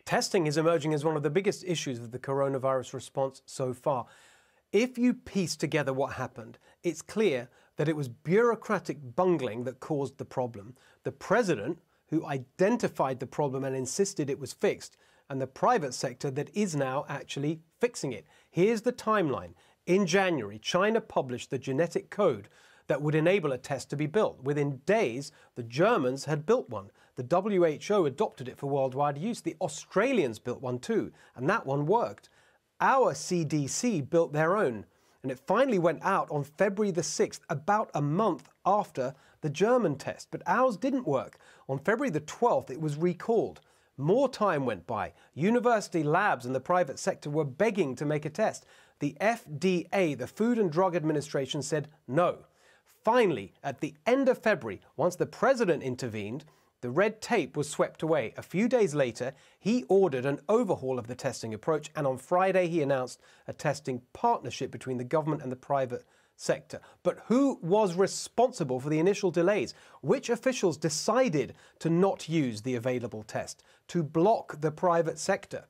Testing is emerging as one of the biggest issues of the coronavirus response so far. If you piece together what happened, it's clear that it was bureaucratic bungling that caused the problem. The president, who identified the problem and insisted it was fixed, and the private sector that is now actually fixing it. Here's the timeline. In January, China published the genetic code that would enable a test to be built. Within days, the Germans had built one. The WHO adopted it for worldwide use. The Australians built one too, and that one worked. Our CDC built their own, and it finally went out on February the 6th, about a month after the German test. But ours didn't work. On February the 12th, it was recalled. More time went by. University labs and the private sector were begging to make a test. The FDA, the Food and Drug Administration, said no. Finally, at the end of February, once the president intervened, the red tape was swept away. A few days later, he ordered an overhaul of the testing approach, and on Friday he announced a testing partnership between the government and the private sector. But who was responsible for the initial delays? Which officials decided to not use the available test, to block the private sector?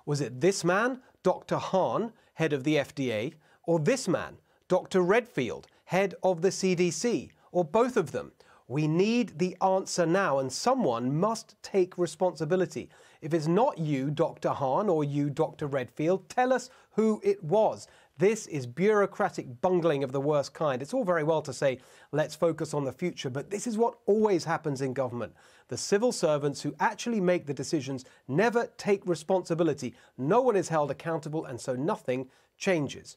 Was it this man, Dr. Hahn, head of the FDA, or this man, Dr. Redfield, head of the CDC, or both of them? We need the answer now, and someone must take responsibility. If it's not you, Dr. Hahn, or you, Dr. Redfield, tell us who it was. This is bureaucratic bungling of the worst kind. It's all very well to say, let's focus on the future, but this is what always happens in government. The civil servants who actually make the decisions never take responsibility. No one is held accountable, and so nothing changes.